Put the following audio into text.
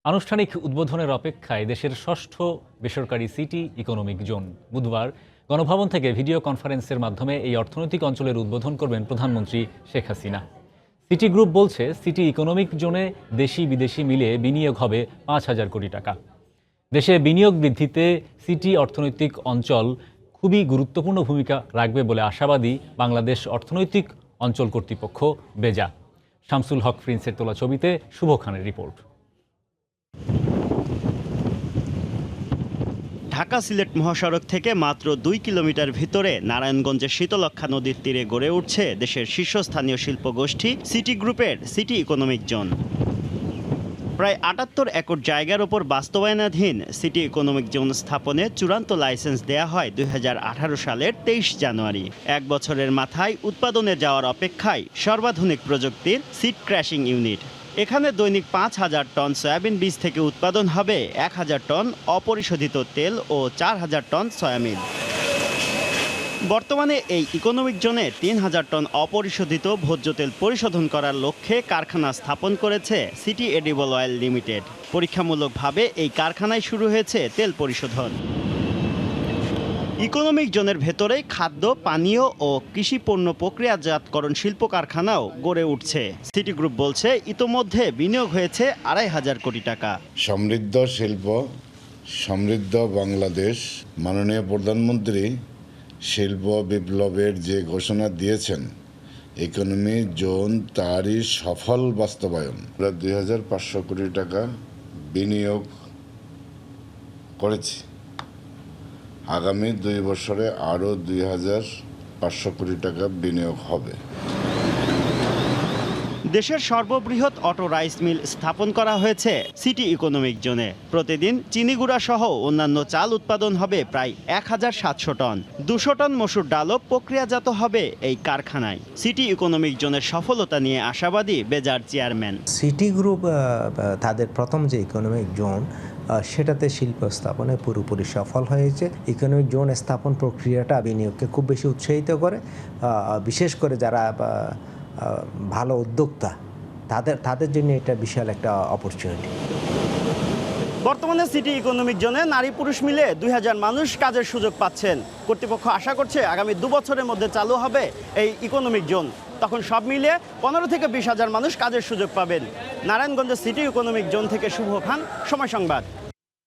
আনুষ্ঠানিক উদ্বোধনের অপেক্ষায় দেশের ষষ্ঠ বেসরকারি সিটি ইকোনমিক জোন বুধবার গণভবন থেকে ভিডিও কনফারেন্সের মাধ্যমে এই অর্থনৈতিক অঞ্চলের উদ্বোধন করবেন প্রধানমন্ত্রী শেখ হাসিনা। সিটি গ্রুপ বলছে, সিটি ইকোনমিক জোনে দেশি বিদেশি মিলিয়ে বিনিয়োগ হবে 5,000 কোটি টাকা। দেশে বিনিয়োগ বৃদ্ধিতে সিটি অর্থনৈতিক অঞ্চল খুবই গুরুত্বপূর্ণ ভূমিকা রাখবে বলে আশাবাদী বাংলাদেশ অর্থনৈতিক অঞ্চল কর্তৃপক্ষ বেজা। শামসুল হক প্রিন্সের তোলা ছবিতে শুভ খানের রিপোর্ট। ঢাকা সিলেট মহাসড়ক থেকে মাত্র 2 কিলোমিটার ভিতরে নারায়ণগঞ্জের শীতলক্ষ্যা নদীর তীরে গড়ে উঠছে দেশের শীর্ষস্থানীয় শিল্পগোষ্ঠী সিটি গ্রুপের সিটি ইকোনমিক জোন। প্রায় 78 একর জায়গার ওপর বাস্তবায়নাধীন সিটি ইকোনমিক জোন স্থাপনে চূড়ান্ত লাইসেন্স দেয়া হয় 2018 সালের 23 জানুয়ারি। এক বছরের মাথায় উৎপাদনে যাওয়ার অপেক্ষায় সর্বাধুনিক প্রযুক্তির সিড ক্র্যাশিং ইউনিট। এখানে দৈনিক 5,000 টন সয়াবিন বীজ থেকে উৎপাদন হবে 1,000 টন অপরিশোধিত তেল ও 4,000 টন সয়াবিন। বর্তমানে এই ইকোনমিক জোনে 3,000 টন অপরিশোধিত ভোজ্য তেল পরিশোধন করার লক্ষ্যে কারখানা স্থাপন করেছে সিটি এডিবল অয়েল লিমিটেড। পরীক্ষামূলকভাবে এই কারখানায় শুরু হয়েছে তেল পরিশোধন। ইকোনমিক জোনের ভেতরেই খাদ্য, পানীয় ও কৃষি পণ্য প্রক্রিয়াজাতকরণ শিল্প কারখানাও গড়ে উঠছে। সিটি গ্রুপ বলছে, ইতোমধ্যে বিনিয়োগ হয়েছে 2,500 কোটি টাকা। সমৃদ্ধ শিল্প, সমৃদ্ধ বাংলাদেশ। মাননীয় প্রধানমন্ত্রী শিল্প বিপ্লবের যে ঘোষণা দিয়েছেন, ইকোনমি জোন তারই সফল বাস্তবায়ন। 2,500 কোটি টাকা বিনিয়োগ করেছি। আগামী 2 বছরে আরও 2,500 কোটি টাকা বিনিয়োগ হবে। দেশের সর্ববৃহৎ অটো রাইস মিল স্থাপন করা হয়েছে সিটি ইকোনমিক জোনে। প্রতিদিন চিনিগুড়া সহ অন্যান্য চাল উৎপাদন হবে প্রায় 1,700 টন। 200 টন মসুর ডালও প্রক্রিয়াজাত হবে এই কারখানায়। সিটি ইকোনমিক জোনের সফলতা নিয়ে আশাবাদী বেজার চেয়ারম্যান। সিটি গ্রুপ তাদের প্রথম যে ইকোনমিক জোন সেটাতে শিল্প স্থাপনে পুরোপুরি সফল হয়েছে। ইকোনমিক জোন স্থাপন প্রক্রিয়াটা বিনিয়োগকে খুব বেশি উৎসাহিত করে, বিশেষ করে যারা ভালো উদ্যোক্তা তাদের জন্য এটা বিশাল একটা অপরচুনিটি। বর্তমানে সিটি ইকোনমিক জোনে নারী পুরুষ মিলে 2,000 মানুষ কাজের সুযোগ পাচ্ছেন। কর্তৃপক্ষ আশা করছে আগামী 2 বছরের মধ্যে চালু হবে এই ইকোনমিক জোন। তখন সব মিলিয়ে 15 থেকে 20,000 মানুষ কাজের সুযোগ পাবেন। নারায়ণগঞ্জ সিটি ইকোনমিক জোন থেকে শুভ খান, সময় সংবাদ।